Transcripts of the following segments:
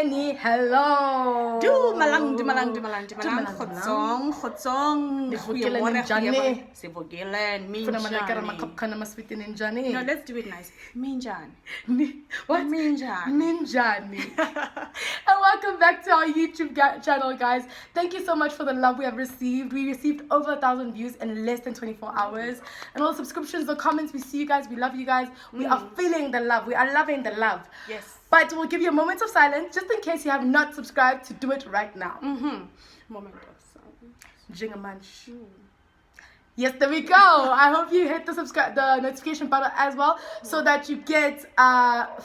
Jenny, hello. Dumalang. No, let's do it nice. Minjani. What? Minjani. And welcome back to our YouTube channel, guys. Thank you so much for the love we have received. We received over 1,000 views in less than 24 hours. And all the subscriptions, the comments, we see you guys. We love you guys. We are feeling the love. We are loving the love. Yes. But we'll give you a moment of silence just in case you have not subscribed to do it right now. Moment of silence. Jingamansh. Yes, there we go. I hope you hit the notification button as well so that you get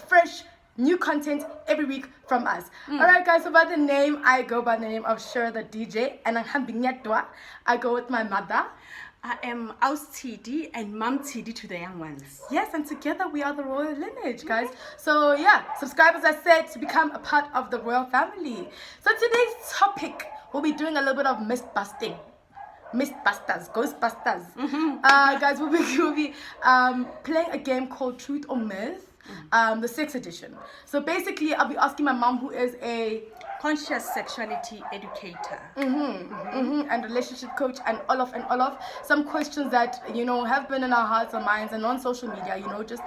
fresh new content every week from us. Alright guys, so by the name, I go by the name of Shura the DJ, and I go with my mother. I am Aus TD and Mum TD to the young ones. Yes, and together we are the royal lineage, guys. So yeah, subscribe, as I said, to become a part of the royal family. So today's topic, we'll be doing a little bit of myth-busting. Mythbusters, Ghostbusters. Guys, we'll be playing a game called Truth or Myth, the sex edition. So basically, I'll be asking my mom, who is a conscious sexuality educator and relationship coach, and all of some questions that have been in our hearts and minds and on social media, just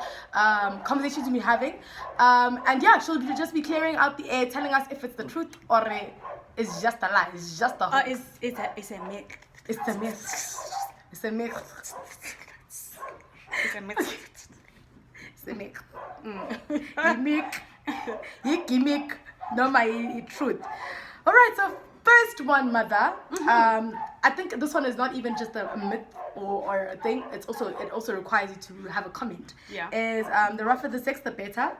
conversations we'll be having, and yeah, she'll just be clearing out the air, telling us if it's the truth or it's just a lie, it's just a hoax. It's a myth. It's a myth. It's a myth. It's a myth. It's a myth. You gimmick. No, my truth. All right, so first one, mother. I think this one is not even just a myth or a thing. It also requires you to have a comment. Yeah. Is the rougher the sex, the better.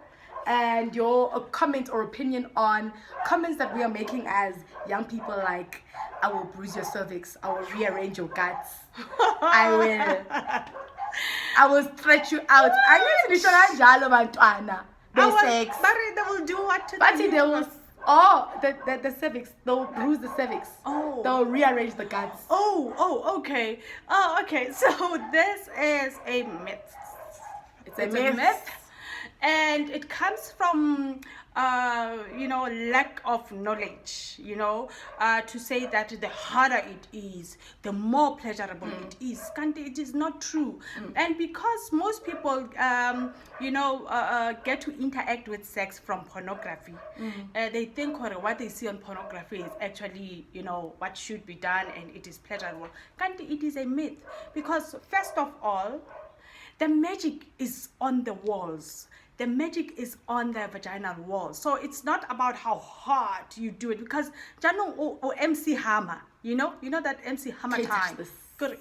And your comment or opinion on comments that we are making as young people, like, I will bruise your cervix, I will rearrange your guts, I will stretch you out. I need to sex. But they will do what to But they will. The cervix. They'll bruise the cervix. They'll rearrange the guts. Okay. Okay. So this is a myth. It's a myth. And it comes from, lack of knowledge, to say that the harder it is, the more pleasurable it is. It is not true. And because most people, get to interact with sex from pornography, they think what they see on pornography is actually, what should be done, and it is pleasurable. It is a myth. Because first of all, the magic is on the walls. The magic is on the vaginal wall. So it's not about how hard you do it, because Jano or MC Hammer, you know that MC Hammer time. Good.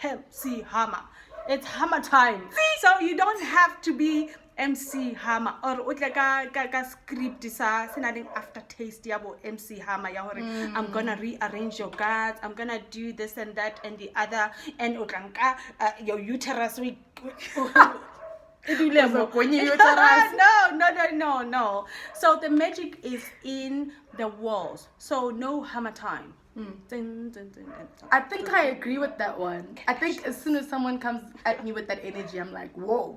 MC Hammer. It's Hammer time. So you don't have to be MC Hammer or like a script aftertaste yabo MC Hammer. I'm gonna rearrange your guts, I'm gonna do this and that and the other, and your uterus No. So the magic is in the walls. So no hammer time. I think I agree with that one. I think as soon as someone comes at me with that energy, I'm like, whoa.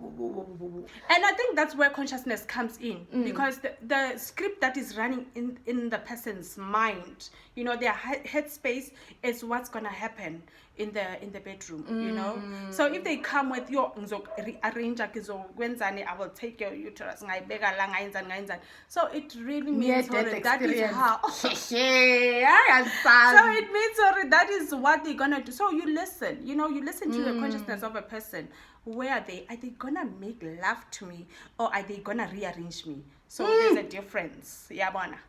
And I think that's where consciousness comes in, because the script that is running in the person's mind, their headspace is what's gonna happen in the bedroom, So if they come with your rearrange, I will take your uterus, so it really means that is how. So it means that is what they're gonna do. So you listen, you listen to the consciousness of a person. Where are they? Are they gonna make love to me, or are they gonna rearrange me? So there's a difference. Yabana.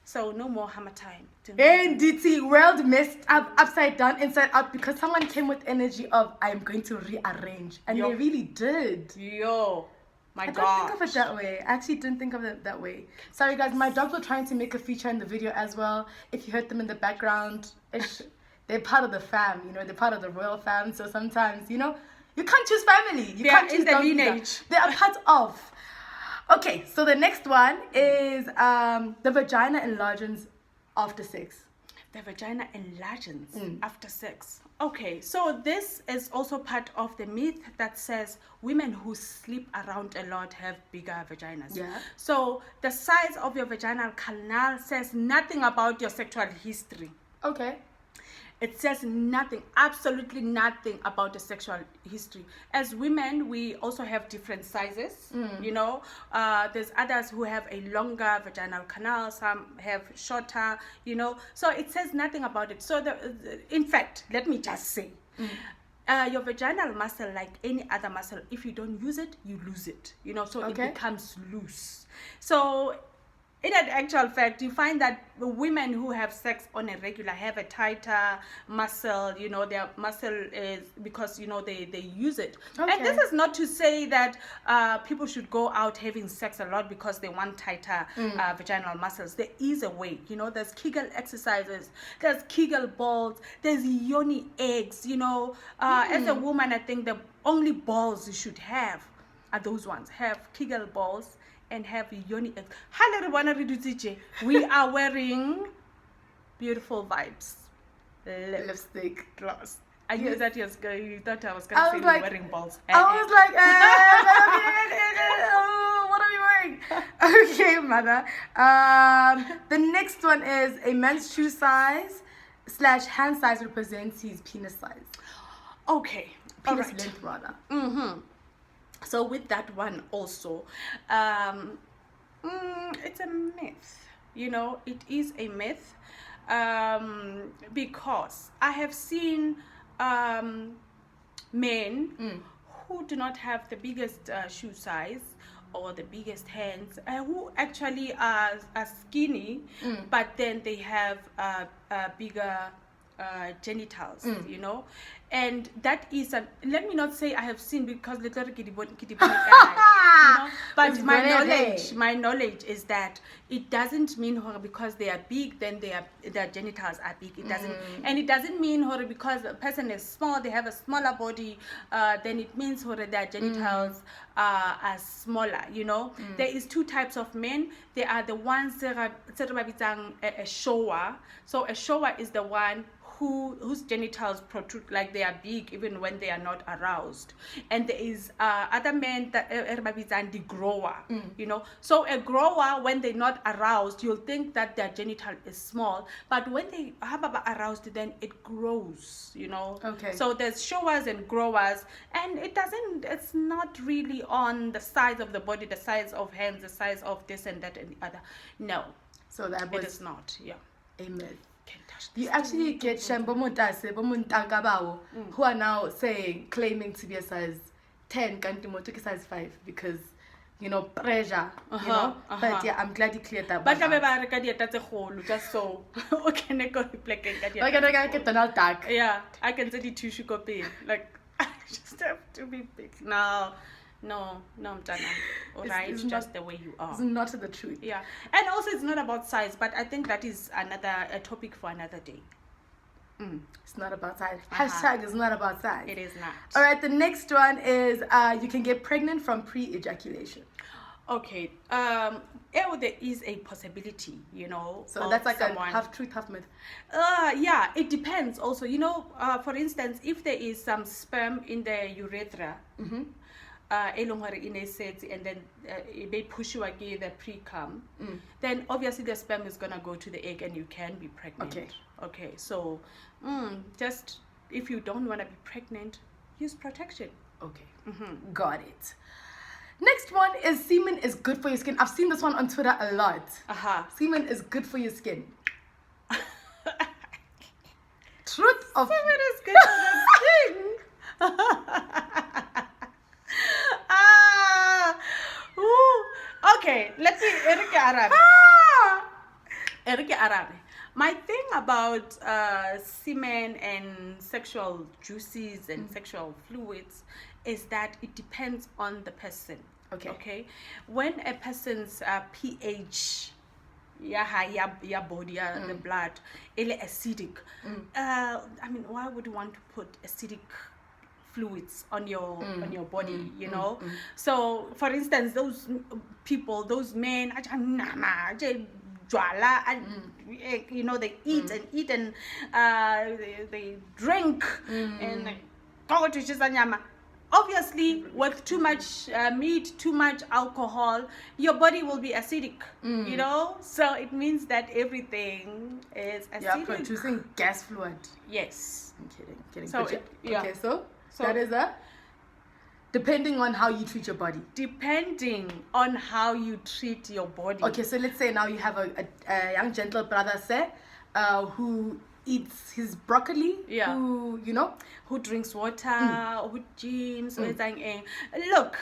So no more hammer time. NDT, world messed up, upside down, inside out, because someone came with energy of, I'm going to rearrange. And they really did. My God. I didn't think of it that way. I actually didn't think of it that way. Sorry guys, my dogs were trying to make a feature in the video as well. If you heard them in the background, they're part of the fam, they're part of the royal fam. So sometimes, you can't choose family. You can't choose the lineage. They are part of. Okay, so the next one is the vagina enlarges after sex. the vagina enlarges after sex. Okay, so this is also part of the myth that says women who sleep around a lot have bigger vaginas. Yeah. So the size of your vaginal canal says nothing about your sexual history. Okay. It says nothing, absolutely nothing about the sexual history. As women, we also have different sizes, you know. There's others who have a longer vaginal canal, some have shorter, you know. So it says nothing about it. So, in fact, let me just say, your vaginal muscle, like any other muscle, if you don't use it, you lose it, you know. So it becomes loose. So in an actual fact, you find that the women who have sex on a regular have a tighter muscle, you know, their muscle is because, you know, they use it. Okay. And this is not to say that people should go out having sex a lot because they want tighter vaginal muscles. There is a way, you know, there's Kegel exercises, there's Kegel balls, there's yoni eggs, you know. As a woman, I think the only balls you should have are those ones. Have Kegel balls and have yoni eggs. We are wearing beautiful vibes. Lipstick. Gloss. I knew that you thought I was going to say like, wearing balls. I was like, what are we wearing? Okay, mother. The next one is a man's shoe size / hand size represents his penis size. Okay. Penis Alright. length, rather. So with that one also, it's a myth. You know, it is a myth because I have seen men who do not have the biggest shoe size or the biggest hands, who actually are skinny, but then they have bigger genitals, you know. And that is let me not say I have seen, because you know, but my knowledge is that it doesn't mean because they are big then their genitals are big. It doesn't, and it doesn't mean because a person is small, they have a smaller body, then it means their genitals are smaller, you know. There is two types of men. There are the ones that are a shower. So a shower is the one whose genitals protrude, like they are big even when they are not aroused. And there is other men that the grower, you know. So a grower, when they're not aroused, you'll think that their genital is small, but when they are aroused, then it grows, you know. Okay. So there's showers and growers, and it's not really on the size of the body, the size of hands, the size of this and that and the other. No. So that it is not, yeah. a myth. You actually get who are now claiming to be a size 10, size 5, because, you know, pressure, you know. But yeah, I'm glad you cleared that one out. Just so okay, Like Donald Duck. yeah, I can say the tissue copy. Like, I just have to be big. No, Mtana. Alright, It's just not- the way you are. It's not the truth. Yeah, and also it's not about size, but I think that is a topic for another day. It's not about size. Hashtag is not about size. It is not. All right, the next one is you can get pregnant from pre-ejaculation. Okay. There is a possibility, you know. So that's like someone. a half truth, half myth. Yeah, it depends also. You know, for instance, if there is some sperm in the urethra, and then they push you again the pre-cum, then obviously the sperm is gonna go to the egg and you can be pregnant. Okay. So just if you don't want to be pregnant, use protection. Okay. Got it. Next one is semen is good for your skin. I've seen this one on Twitter a lot. Semen is good for your skin. Truth of Semen is good for the skin. Okay, let's see. Erike Arabe. My thing about semen and sexual juices and sexual fluids is that it depends on the person. Okay. When a person's pH, body, the blood, is acidic. I mean, why would you want to put acidic fluids on your body, you know? So, for instance, those people, those men, jwala and you know, they eat and eat and they drink and go to nyama. Obviously, with too much meat, too much alcohol, your body will be acidic, you know? So it means that everything is acidic. You're producing gas fluid. Yes. I'm kidding. So, Okay, so that is depending on how you treat your body. Depending on how you treat your body. Okay, so let's say now you have a young gentle brother, say, who eats his broccoli, who, you know, who drinks water, who gyms, look,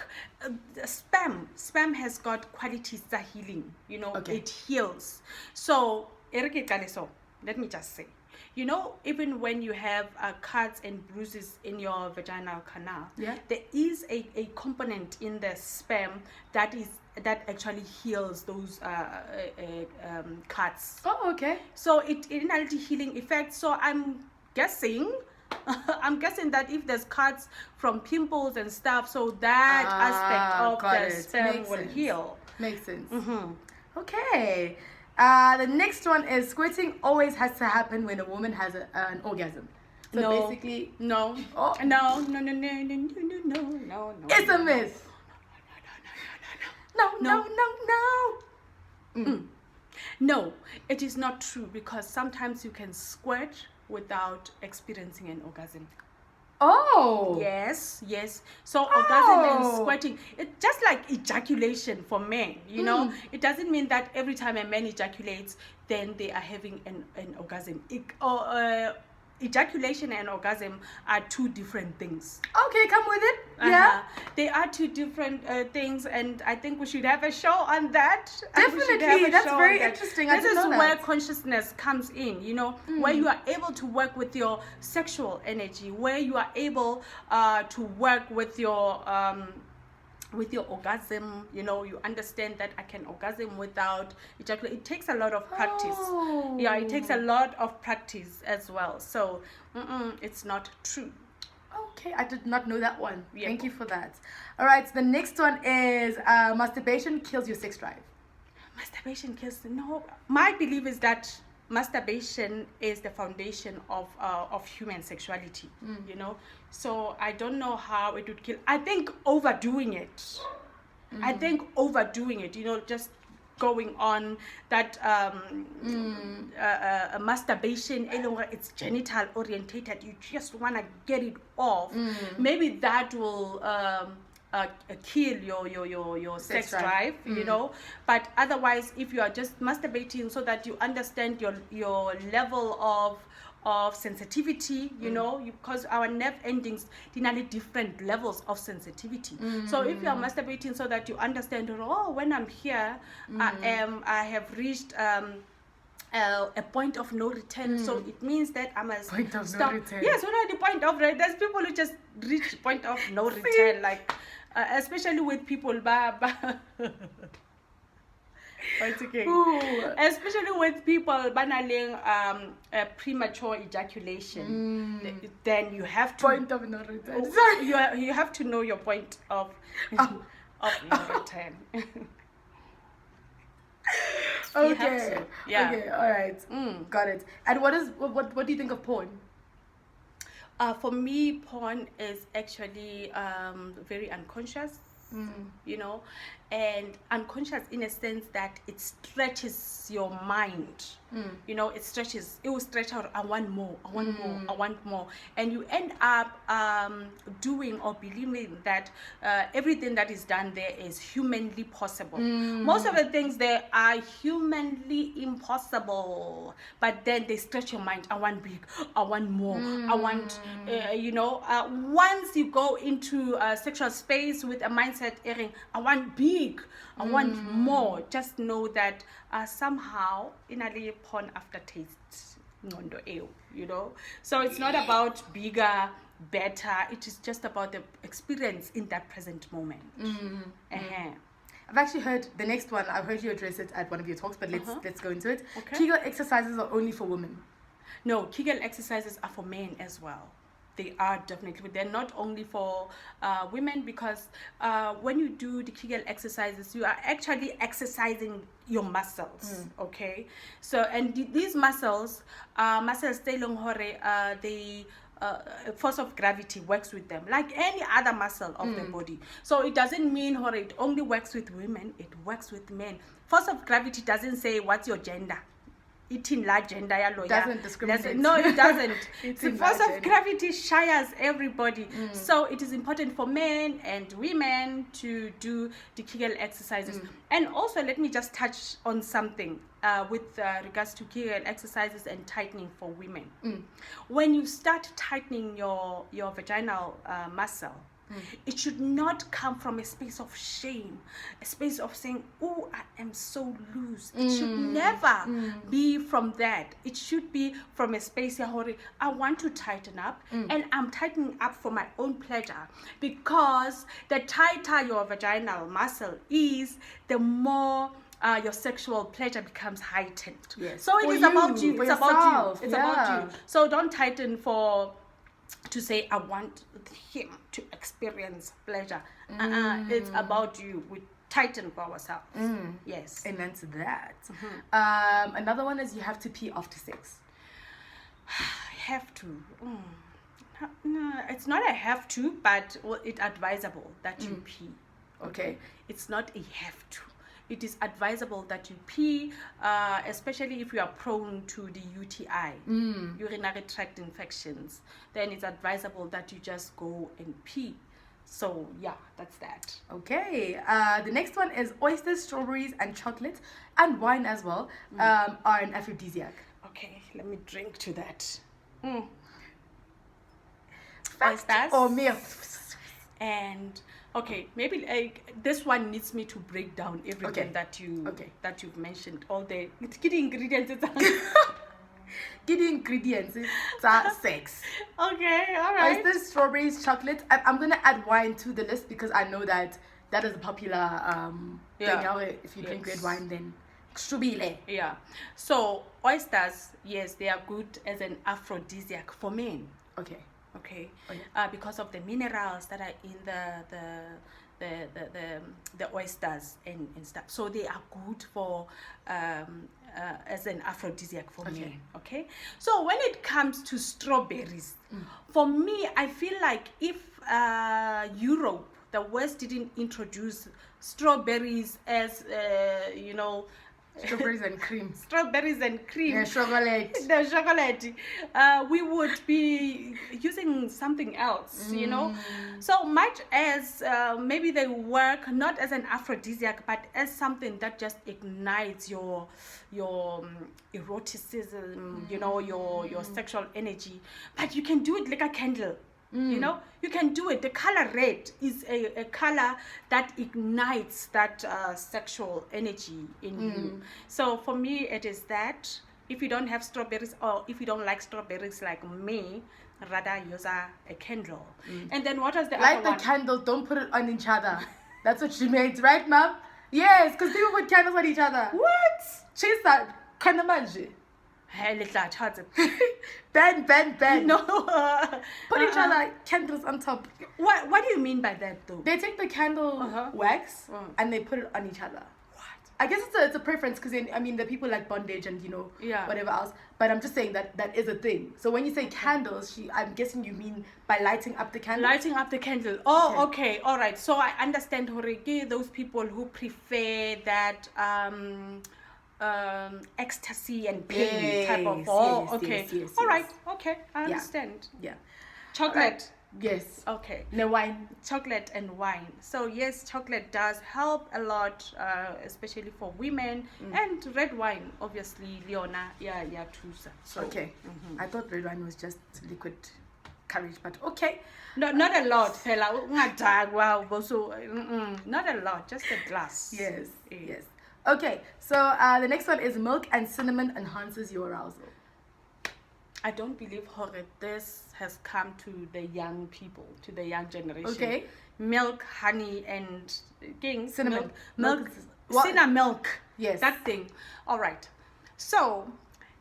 spam has got qualities that healing, you know, it heals. So let me just say, you know, even when you have cuts and bruises in your vaginal canal, there is a component in the sperm that actually heals those cuts. Oh, okay. So it reality healing effect. So I'm guessing that if there's cuts from pimples and stuff, so that aspect of the sperm will heal. Makes sense. Okay. The next one is squirting always has to happen when a woman has an orgasm. So basically, no. It's a myth. No, it is not true, because sometimes you can squirt without experiencing an orgasm. Oh. Yes. So orgasm and squirting, it's just like ejaculation for men, you know. It doesn't mean that every time a man ejaculates, then they are having an orgasm. Ejaculation and orgasm are two different things. Okay, come with it. Yeah. They are two different things, and I think we should have a show on that. Definitely, that's very interesting. This is where consciousness comes in, you know, where you are able to work with your sexual energy, where you are able to work with your orgasm. You know, you understand that I can orgasm without ejaculate. It takes a lot of practice. It takes a lot of practice as well. So it's not true. Okay, I did not know that one. Thank you for that. All right, so the next one is masturbation kills your sex drive. Masturbation kills. No, my belief is that masturbation is the foundation of human sexuality, you know. So I don't know how it would kill. I think overdoing it, you know, just going on that masturbation, it's genital orientated, you just want to get it off, maybe that will kill your sex drive, you know. But otherwise, if you are just masturbating so that you understand your level of sensitivity, you know, because our nerve endings are different levels of sensitivity. So if you are masturbating so that you understand, when I'm here, I have reached a point of no return. So it means that I must stop. No return. Yes, the point of return. There's people who just reach point of no return, like especially with people it's okay. Especially with people battling premature ejaculation, then you have to point of no return. You have to know your point of no return. Okay. Okay. All right. Got it. And what do you think of porn? For me, porn is actually very unconscious. You know, and unconscious in a sense that it stretches your mind. You know, it will stretch out. I want more, and you end up doing or believing that everything that is done there is humanly possible. Most of the things there are humanly impossible, but then they stretch your mind. I want big, I want more, I want you know, once you go into a sexual space with a mindset, I want big, I want more, just know that somehow in a porn aftertaste, you know. So it's not about bigger, better, it is just about the experience in that present moment. I've actually heard the next one. I've heard you address it at one of your talks, but let's go into it. Kegel exercises are only for women. No, Kegel exercises are for men as well. they are definitely. They're not only for women, because when you do the Kegel exercises, you are actually exercising your muscles. Okay, so and these muscles, they long they force of gravity works with them like any other muscle of the body. So it doesn't mean it only works with women, it works with men. Force of gravity doesn't say what's your gender. It in large gender doesn't discriminate. No, it doesn't. The force of gender. gravity shires everybody. So it is important for men and women to do the Kegel exercises. And also, let me just touch on something with regards to Kegel exercises and tightening for women. When you start tightening your vaginal muscle, it should not come from a space of shame, a space of saying, oh, I am so loose. It should never be from that. It should be from a space where I want to tighten up, and I'm tightening up for my own pleasure, because the tighter your vaginal muscle is, the more your sexual pleasure becomes heightened. Yes. So it is about you. It's about you. It's about you. So don't tighten to say I want him to experience pleasure. It's about you. We tighten for ourselves. Yes. Amen to that. Another one is you have to pee after sex. Have to. No, it's not a have to, but it's advisable that you pee. Okay. It's not a have to. It is advisable that you pee, especially if you are prone to the UTI, urinary tract infections. Then it's advisable that you just go and pee. So yeah, that's that. Okay. The next one is oysters, strawberries, and chocolate, and wine as well, are an aphrodisiac. Okay, let me drink to that. Oysters or milk. And okay, maybe this one needs me to break down everything that you've mentioned. All the key ingredients. Key ingredients. It's sex. Okay, all right. Oysters, strawberries, chocolate. I'm gonna add wine to the list because I know that is a popular thing. If you drink red wine, then shubile. Yeah. So oysters, yes, they are good as an aphrodisiac for men. Okay. Okay, because of the minerals that are in the oysters and stuff. So they are good for as an aphrodisiac for me. Okay, so when it comes to strawberries, for me, I feel like if Europe, the West, didn't introduce strawberries as strawberries and cream. Strawberries and cream. The chocolate. The chocolate. We would be using something else, So much as maybe they work not as an aphrodisiac, but as something that just ignites your eroticism, your sexual energy. But you can do it like a candle. You can do it. The color red is a color that ignites that sexual energy in you. So for me, it is that. If you don't have strawberries, or if you don't like strawberries like me, rather use a candle. And then what was the light other the one? candle, don't put it on each other. That's what she meant, right, ma'am? Yes, because people put candles on each other. What? Chase that. Kanamanje. Hey, little child. Ben. No. Put each other candles on top. What do you mean by that, though? They take the candle wax and they put it on each other. What? I guess it's a preference because the people like bondage and whatever else. But I'm just saying that is a thing. So when you say candles, I'm guessing you mean by lighting up the candle. Lighting up the candle. Oh, okay. All right. So I understand, Horegi, those people who prefer that ecstasy and pain type of. Oh, okay. Yes, all right. Okay, I understand. Yeah. Chocolate. Yes. Okay. No wine. Chocolate and wine. So yes, chocolate does help a lot, especially for women. And red wine, obviously, Leona. Yeah, too. So. Okay. I thought red wine was just liquid courage, but okay. No, not a lot, fella. Not a lot, just a glass. Yes. Okay, so the next one is milk and cinnamon enhances your arousal. I don't believe this has come to the young people, to the young generation. Okay. Milk, honey, and cinnamon. Milk. Cinnamon milk. Yes. That thing. All right. So,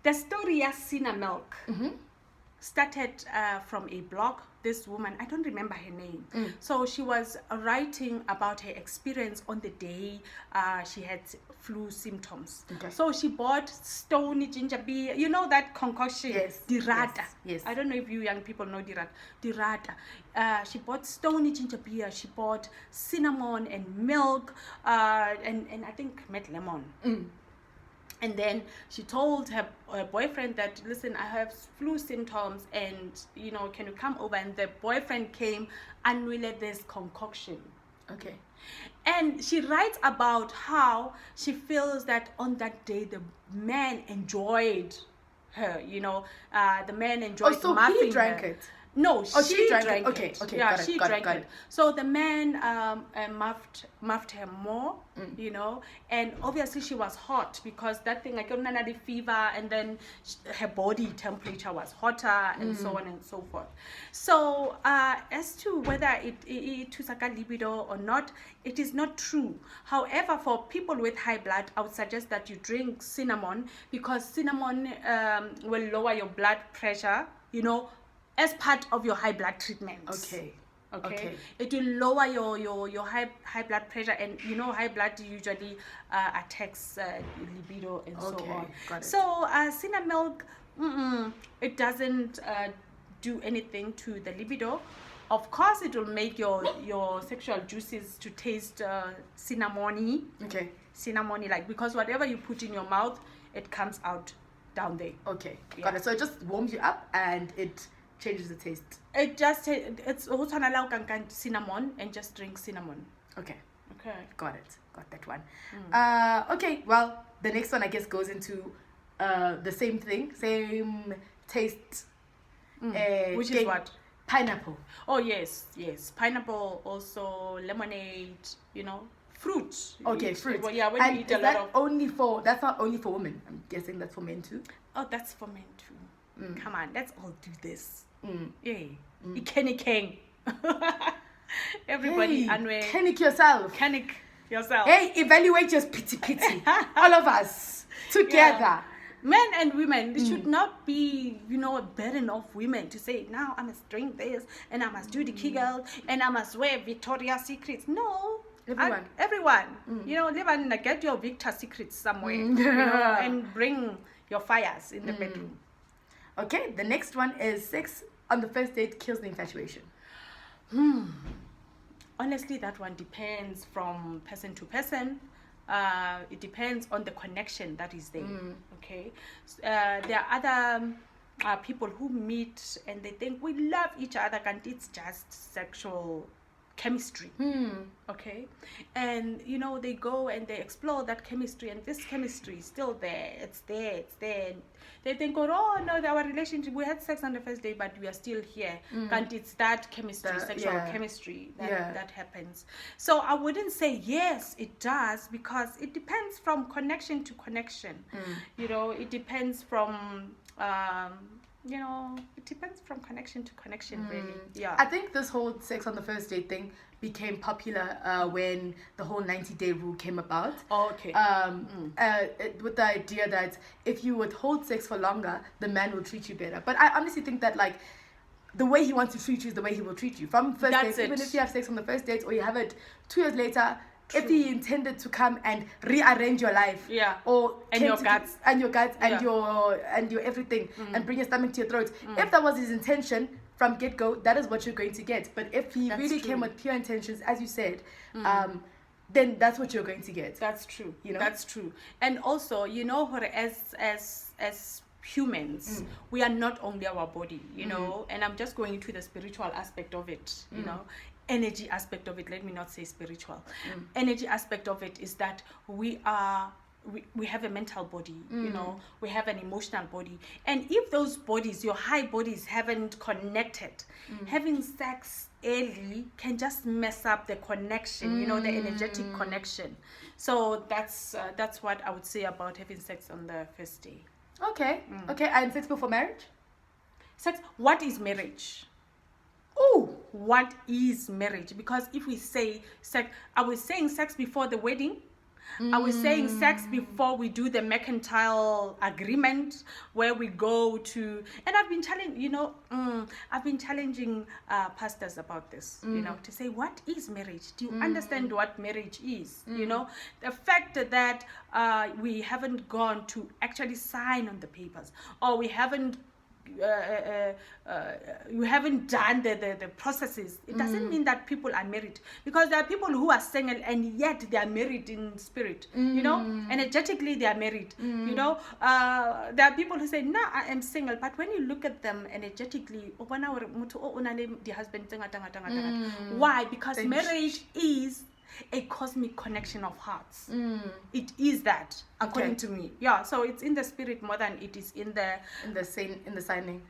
the story is cinnamon milk. started from a blog. This woman, I don't remember her name. So she was writing about her experience on the day she had flu symptoms. Okay. So she bought stony ginger beer, you know that concoction? Yes. Dirata. Yes. I don't know if you young people know dirata. She bought stony ginger beer, she bought cinnamon and milk, and I think met lemon. And then she told her boyfriend that, listen, I have flu symptoms, and can you come over? And the boyfriend came and we let this concoction. Okay. And she writes about how she feels that on that day the man enjoyed her. The man enjoyed. Oh, so muffing he drank her. it. No, she drank it. Okay. Yeah, got she it. drank it. So the man muffed her more, and obviously she was hot because that thing, like the fever, and then her body temperature was hotter, and so on and so forth. So as to whether it to saka libido or not, it is not true. However, for people with high blood, I would suggest that you drink cinnamon, because cinnamon will lower your blood pressure, as part of your high blood treatment. Okay. It will lower your high blood pressure, and high blood usually attacks libido and so on. Got it. So cinnamon milk, it doesn't do anything to the libido. Of course, it will make your sexual juices to taste cinnamony. Okay. Cinnamony, like, because whatever you put in your mouth, it comes out down there. Okay. Got it. So it just warms you up and it changes the taste. It's also allow cinnamon, and just drink cinnamon. Okay. Got that one. Okay, well, the next one I guess goes into the same thing, same taste. Which is what? Pineapple. Oh yes, pineapple, also lemonade, fruit. Okay, fruit. Well, yeah, when and you eat a lot of. That's not only for women. I'm guessing that's for men too. Oh, that's for men too. Come on, let's all do this. Yeah. Ikenikeng. Everybody, hey, Kennick yourself. Hey, evaluate your pity. All of us together. Yeah. Men and women, it should not be, a burden of women to say, now I must drink this, and I must do the Kegel, and I must wear Victoria's Secrets. No. Everyone. Live and get your Victoria's Secrets somewhere, and bring your fires in the bedroom. Okay, the next one is sex on the first date kills the infatuation. Honestly, that one depends from person to person. It depends on the connection that is there. Okay, there are other people who meet and they think we love each other, and it's just sexual chemistry. Okay, and they go and they explore that chemistry, and this chemistry is still there. It's there. They think, oh no, our relationship, we had sex on the first day, but we are still here. And it's that chemistry, sexual chemistry that happens. So I wouldn't say yes, it does, because it depends from connection to connection. It depends from it depends from connection to connection, really. Yeah. I think this whole sex on the first date thing became popular when the whole 90-day rule came about. Oh, okay. With the idea that if you would hold sex for longer, the man will treat you better. But I honestly think that, like, the way he wants to treat you is the way he will treat you. From first date, even if you have sex on the first date or you have it 2 years later, True. If he intended to come and rearrange your life, or your guts and your everything, and bring your stomach to your throat, if that was his intention from get-go, that is what you're going to get. But if he really came with pure intentions, as you said, then that's what you're going to get. That's true. That's true. And also, as humans, we are not only our body, and I'm just going into the spiritual aspect of it, energy aspect of it, let me not say spiritual. Energy aspect of it is that we have a mental body, we have an emotional body, and if those bodies, your high bodies, haven't connected, having sex early can just mess up the connection, the energetic connection. So that's what I would say about having sex on the first day. Okay. And sex before marriage? Sex, what is marriage? Oh, what is marriage? Because if we say sex, are we saying sex before the wedding? Are we saying sex before we do the mercantile agreement where we go to? And I've been challenging pastors about this, to say, what is marriage? Do you understand what marriage is? The fact that we haven't gone to actually sign on the papers, or we haven't you haven't done the processes, it doesn't mean that people are married, because there are people who are single and yet they are married in spirit, energetically they are married. There are people who say, no, I am single, but when you look at them energetically, why? Because marriage is a cosmic connection of hearts. It is that, according to me. Yeah, so it's in the spirit more than it is in the signing.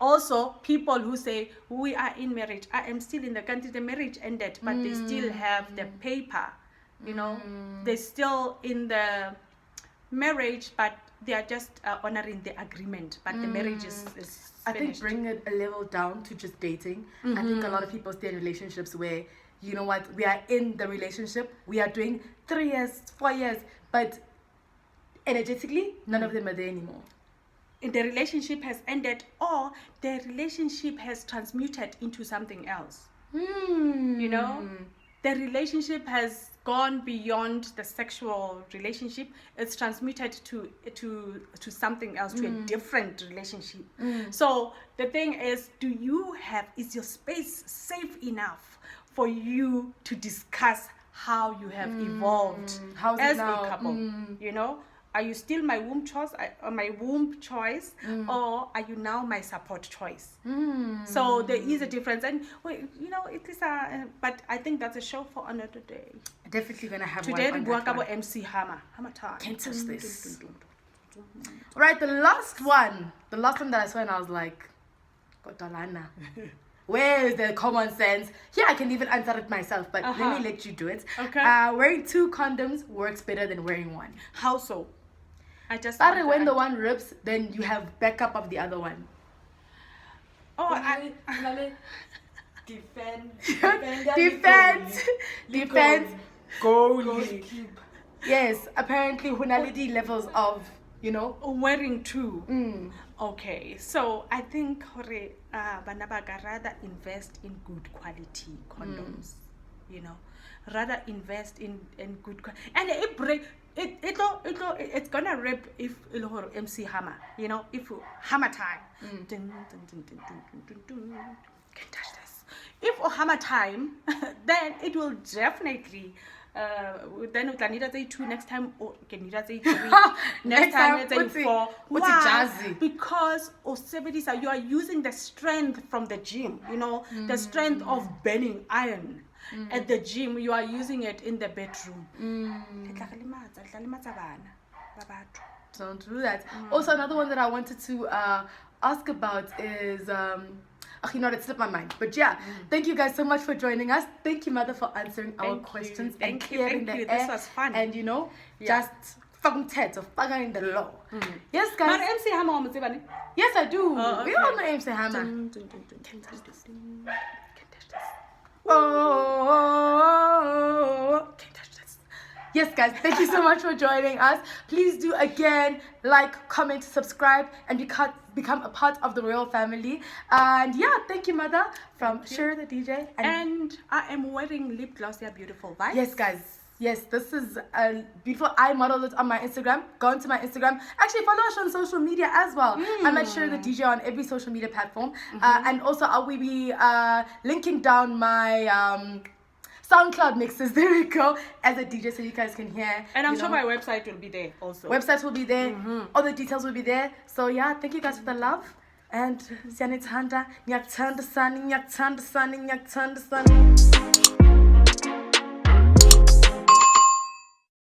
Also, people who say, we are in marriage, I am still in the country, the marriage ended, but they still have the paper, they're still in the marriage, but they are just honoring the agreement, but the marriage is finished. I think bring it a level down to just dating. I think a lot of people stay in relationships where, you know what, we are in the relationship, we are doing 3 years, 4 years, but energetically, none of them are there anymore. The relationship has ended, or the relationship has transmuted into something else. The relationship has gone beyond the sexual relationship. It's transmuted to something else, to a different relationship. So the thing is, is your space safe enough for you to discuss how you have evolved as a couple? Are you still my womb choice, or are you now my support choice? So there is a difference, and it is but I think that's a show for another day. Definitely gonna have today. one. Today we about MC Hammer time. Can't touch this. All right, the last one that I saw, and I was like, Godolana. Where is the common sense? Yeah, I can even answer it myself, but let me let you do it. Okay. Wearing 2 condoms works better than wearing 1. How so? But when the one rips, then you have backup of the other one. Defense. Goal. Yes, apparently hunality levels of, wearing 2. Okay, so I think Banabaga rather invest in good quality condoms, rather invest in good quality. And it's gonna rip if MC Hammer, if Hammer time. Can't touch this. If Hammer time, then it will definitely. Then we can either say 2 next time, or can either say 3 next time. Let's say 4. Why? Because you are using the strength from the gym. The strength of burning iron at the gym. You are using it in the bedroom. Don't do that. Also, another one that I wanted to ask about is. It slipped my mind. But yeah, thank you guys so much for joining us. Thank you, Mother, for answering our questions and clearing the air. This was fun. And just fucking TED of in the law. Yes, guys. MC Hammer. Yes, I do. Okay. We all know MC Hammer. Can't touch this. Can't touch this. Yes, guys, thank you so much for joining us. Please do again like, comment, subscribe, and become a part of the royal family. And yeah, thank you, Mother, from Share the DJ. And I am wearing lip gloss. They're beautiful, right? Yes, guys. Yes, this is beautiful. I modeled it on my Instagram. Go onto my Instagram. Actually, follow us on social media as well. I'm at Share the DJ on every social media platform. And also, I will be linking down my SoundCloud mixes. There we go. As a DJ, so you guys can hear. And I'm sure my website will be there also. Website will be there. All the details will be there. So yeah, thank you guys for the love. And Sianitanda, Nyaktanda Sunny, Nyaktanda Sunny, Nyaktanda Sunny.